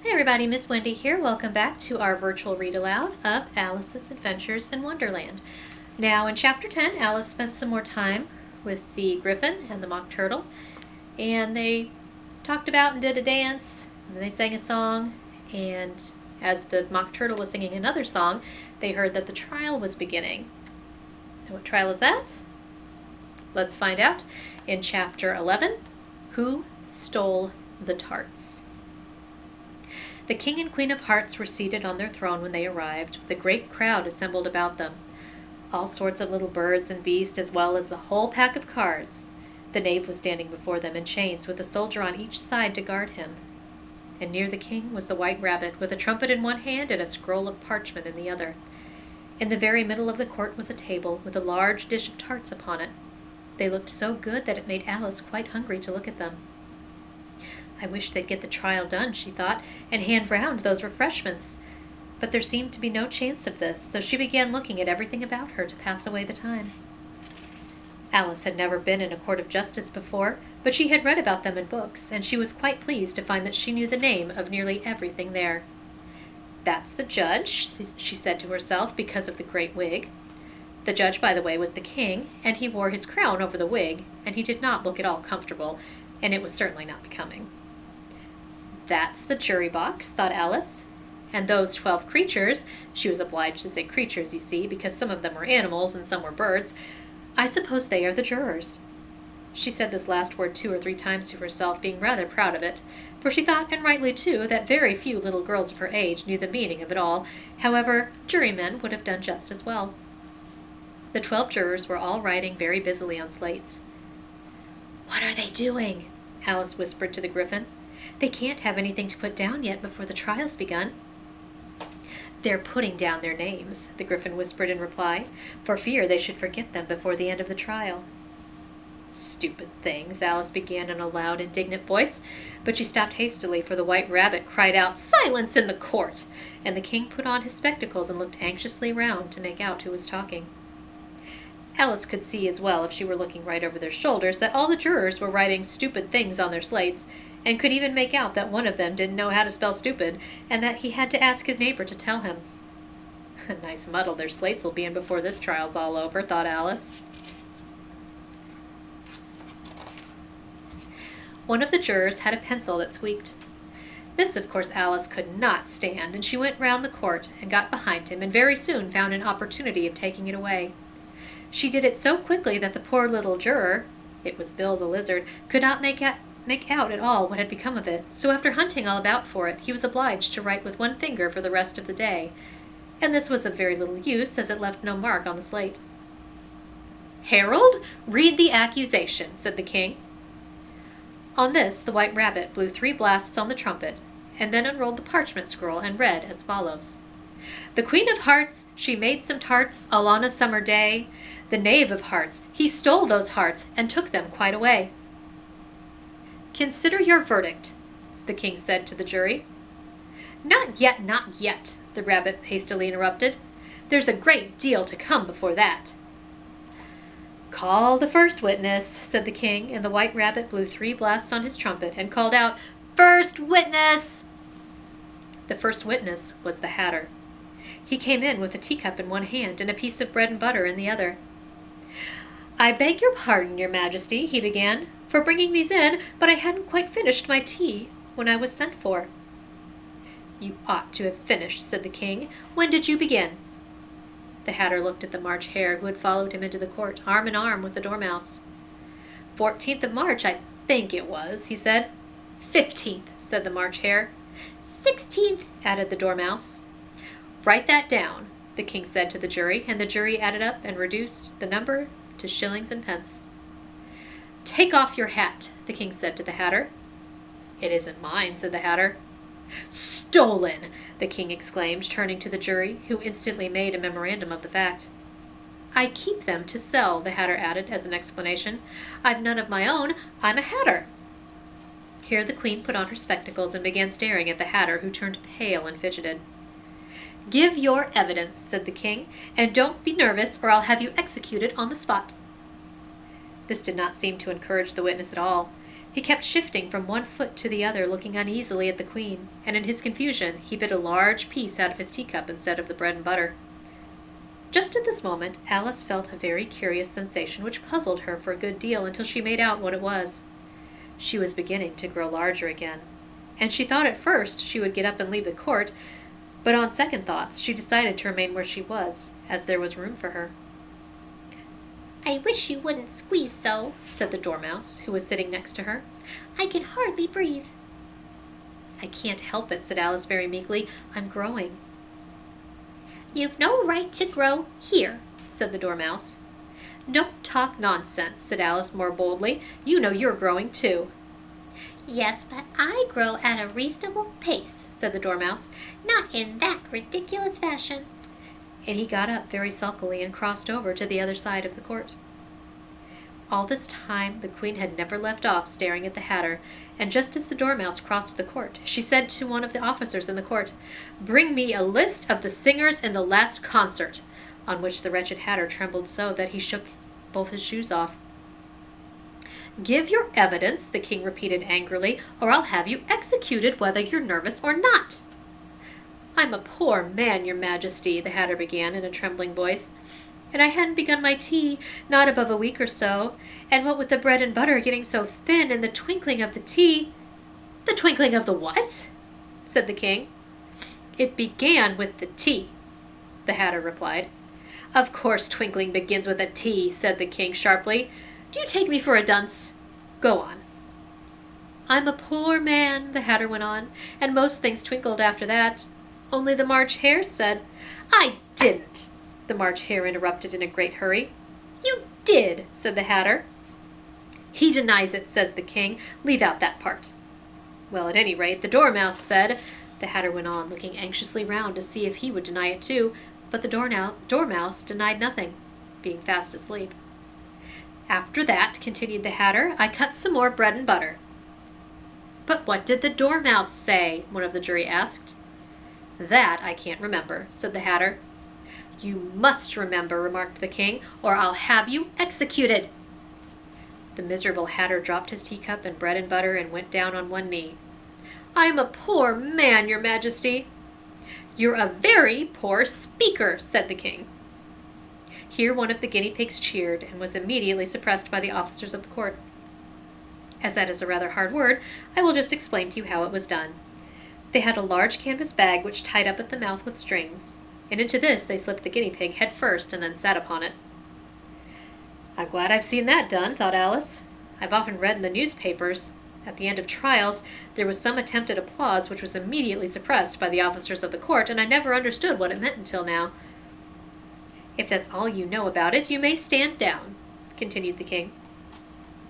Hey everybody, Miss Wendy here. Welcome back to our virtual read-aloud of Alice's Adventures in Wonderland. Now in Chapter 10, Alice spent some more time with the Griffin and the Mock Turtle, and they talked about and did a dance, and they sang a song, and as the Mock Turtle was singing another song, they heard that the trial was beginning. And what trial is that? Let's find out in Chapter 11, Who Stole the Tarts? The King and Queen of Hearts were seated on their throne when they arrived, with a great crowd assembled about them. All sorts of little birds and beasts, as well as the whole pack of cards. The knave was standing before them in chains, with a soldier on each side to guard him. And near the king was the White Rabbit, with a trumpet in one hand and a scroll of parchment in the other. In the very middle of the court was a table, with a large dish of tarts upon it. They looked so good that it made Alice quite hungry to look at them. I wish they'd get the trial done, she thought, and hand round those refreshments. But there seemed to be no chance of this, so she began looking at everything about her to pass away the time. Alice had never been in a court of justice before, but she had read about them in books, and she was quite pleased to find that she knew the name of nearly everything there. That's the judge, she said to herself, because of the great wig. The judge, by the way, was the king, and he wore his crown over the wig, and he did not look at all comfortable, and it was certainly not becoming. That's the jury box, thought Alice. And those 12 creatures, she was obliged to say creatures, you see, because some of them were animals and some were birds, I suppose they are the jurors. She said this last word 2 or 3 times to herself, being rather proud of it, for she thought, and rightly too, that very few little girls of her age knew the meaning of it all. However, jurymen would have done just as well. The 12 jurors were all writing very busily on slates. "What are they doing?" Alice whispered to the Griffin. "They can't have anything to put down yet before the trial's begun." "They're putting down their names," the Griffin whispered in reply, for fear they should forget them before the end of the trial. "Stupid things," Alice began in a loud, indignant voice, but she stopped hastily, for the White Rabbit cried out, "Silence in the court!" and the king put on his spectacles and looked anxiously round to make out who was talking. Alice could see as well, if she were looking right over their shoulders, that all the jurors were writing stupid things on their slates, and could even make out that one of them didn't know how to spell stupid, and that he had to ask his neighbor to tell him. A nice muddle their slates will be in before this trial's all over, thought Alice. One of the jurors had a pencil that squeaked. This, of course, Alice could not stand, and she went round the court and got behind him, and very soon found an opportunity of taking it away. She did it so quickly that the poor little juror, it was Bill the Lizard, could not make out at all what had become of it, so after hunting all about for it, he was obliged to write with one finger for the rest of the day, and this was of very little use, as it left no mark on the slate. "Herald, read the accusation," said the king. On this, the White Rabbit blew 3 blasts on the trumpet, and then unrolled the parchment scroll and read as follows. "The Queen of Hearts, she made some tarts all on a summer day. The Knave of Hearts, he stole those hearts and took them quite away." "Consider your verdict," the king said to the jury. "Not yet, not yet," the rabbit hastily interrupted. "There's a great deal to come before that." "Call the first witness," said the king, and the White Rabbit blew 3 blasts on his trumpet and called out, "First witness!" The first witness was the Hatter. He came in with a teacup in one hand and a piece of bread and butter in the other. "I beg your pardon, your majesty," he began, "for bringing these in, but I hadn't quite finished my tea when I was sent for." "You ought to have finished," said the king. "When did you begin?" The Hatter looked at the March Hare, who had followed him into the court, arm in arm with the Dormouse. 14th of March, I think it was," he said. 15th, said the March Hare. 16th, added the Dormouse. "Write that down," the king said to the jury, and the jury added up and reduced the number to shillings and pence. "Take off your hat," the king said to the Hatter. "It isn't mine," said the Hatter. "Stolen!" the king exclaimed, turning to the jury, who instantly made a memorandum of the fact. "I keep them to sell," the Hatter added as an explanation. "I've none of my own. I'm a Hatter." Here the queen put on her spectacles and began staring at the Hatter, who turned pale and fidgeted. "Give your evidence," said the king, "and don't be nervous or I'll have you executed on the spot." This did not seem to encourage the witness at all. He kept shifting from one foot to the other, looking uneasily at the queen, and in his confusion he bit a large piece out of his teacup instead of the bread and butter. Just at this moment, Alice felt a very curious sensation which puzzled her for a good deal until she made out what it was. She was beginning to grow larger again, and she thought at first she would get up and leave the court, but on second thoughts she decided to remain where she was, as there was room for her. "I wish you wouldn't squeeze so," said the Dormouse, who was sitting next to her. "I can hardly breathe." "I can't help it," said Alice very meekly. "I'm growing." "You've no right to grow here," said the Dormouse. "Don't talk nonsense," said Alice more boldly. "You know you're growing too." "Yes, but I grow at a reasonable pace," said the Dormouse. "Not in that ridiculous fashion." And he got up very sulkily and crossed over to the other side of the court. All this time the queen had never left off staring at the Hatter, and just as the Dormouse crossed the court, she said to one of the officers in the court, "Bring me a list of the singers in the last concert," on which the wretched Hatter trembled so that he shook both his shoes off. "Give your evidence," the king repeated angrily, "or I'll have you executed whether you're nervous or not." "I'm a poor man, your majesty," the Hatter began in a trembling voice, "and I hadn't begun my tea, not above a week or so, and what with the bread and butter getting so thin and the twinkling of the tea—" "The twinkling of the what?" said the king. "It began with the tea," the Hatter replied. "Of course twinkling begins with a T," said the king sharply. "Do you take me for a dunce? Go on." "I'm a poor man," the Hatter went on, "and most things twinkled after that. Only the March Hare said—" "I didn't!" the March Hare interrupted in a great hurry. "You did," said the Hatter. "He denies it," says the king. "Leave out that part." "Well, at any rate, the Dormouse said—" the Hatter went on, looking anxiously round to see if he would deny it too, but the Dormouse denied nothing, being fast asleep. "After that," continued the Hatter, "I cut some more bread and butter." "But what did the Dormouse say?" one of the jury asked. "That I can't remember," said the Hatter. "You must remember," remarked the king, "or I'll have you executed." The miserable Hatter dropped his teacup and bread and butter and went down on one knee. "I am a poor man, your majesty." "You're a very poor speaker," said the king. Here one of the guinea pigs cheered and was immediately suppressed by the officers of the court. As that is a rather hard word, I will just explain to you how it was done. They had a large canvas bag which tied up at the mouth with strings, and into this they slipped the guinea pig head first and then sat upon it. "I'm glad I've seen that done," thought Alice. "I've often read in the newspapers. At the end of trials, there was some attempt at applause which was immediately suppressed by the officers of the court, and I never understood what it meant until now." "If that's all you know about it, you may stand down," continued the king.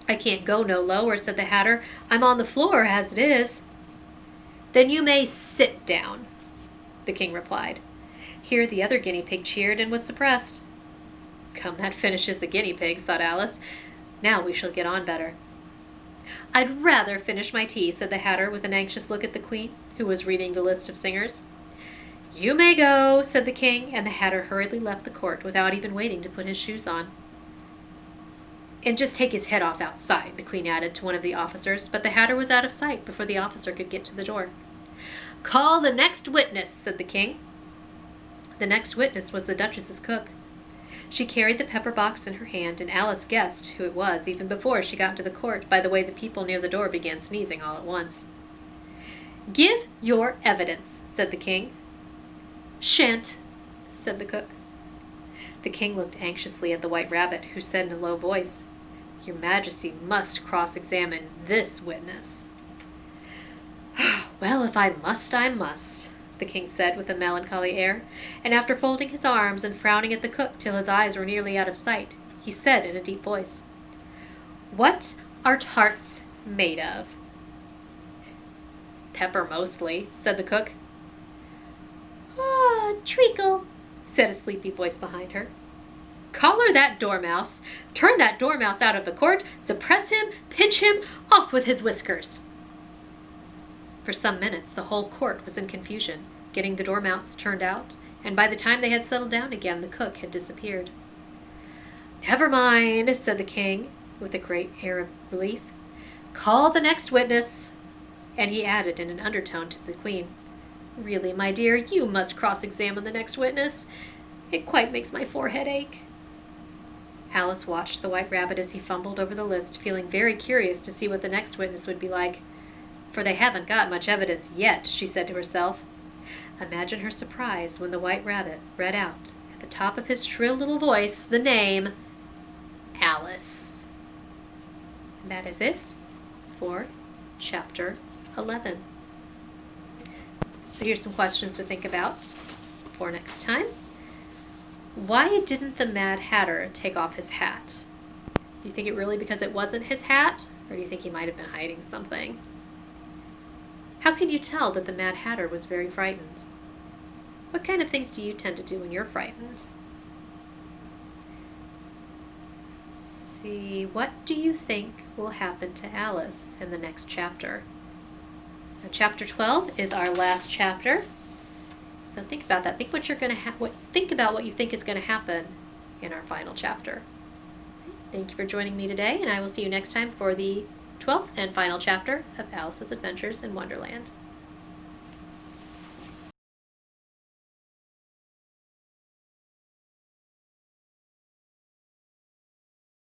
"I can't go no lower," said the Hatter. "I'm on the floor as it is." "Then you may sit down," the king replied. Here the other guinea pig cheered and was suppressed. "Come, that finishes the guinea pigs," thought Alice. "Now we shall get on better." "I'd rather finish my tea," said the Hatter with an anxious look at the queen, who was reading the list of singers. "You may go," said the king, and the Hatter hurriedly left the court without even waiting to put his shoes on. "And just take his head off outside," the queen added to one of the officers, but the Hatter was out of sight before the officer could get to the door. "Call the next witness," said the king. The next witness was the Duchess's cook. She carried the pepper box in her hand, and Alice guessed who it was even before she got into the court by the way the people near the door began sneezing all at once. "Give your evidence," said the king. "Shan't," said the cook. The king looked anxiously at the White Rabbit, who said in a low voice, "Your Majesty must cross-examine this witness." "Well, if I must, I must," the king said with a melancholy air, and after folding his arms and frowning at the cook till his eyes were nearly out of sight, he said in a deep voice, "What are tarts made of?" "Pepper mostly," said the cook. "Ah, treacle," said a sleepy voice behind her. "Collar that dormouse, turn that dormouse out of the court, suppress him, pinch him, off with his whiskers." For some minutes the whole court was in confusion, getting the dormouse turned out, and by the time they had settled down again, the cook had disappeared. "Never mind," said the king, with a great air of relief. Call the next witness. And he added in an undertone to the Queen, Really, my dear, you must cross-examine the next witness. It quite makes my forehead ache. Alice watched the White Rabbit as he fumbled over the list, feeling very curious to see what the next witness would be like. For they haven't got much evidence yet, she said to herself. Imagine her surprise when the White Rabbit read out, at the top of his shrill little voice, the name Alice. And that is it for Chapter 11. So here's some questions to think about for next time. Why didn't the Mad Hatter take off his hat? Do you think it really because it wasn't his hat? Or do you think he might have been hiding something? How can you tell that the Mad Hatter was very frightened? What kind of things do you tend to do when you're frightened? Let's see, what do you think will happen to Alice in the next chapter? Now, chapter 12 is our last chapter. So think about that. Think about what you think is going to happen in our final chapter. Thank you for joining me today, and I will see you next time for the 12th and final chapter of Alice's Adventures in Wonderland.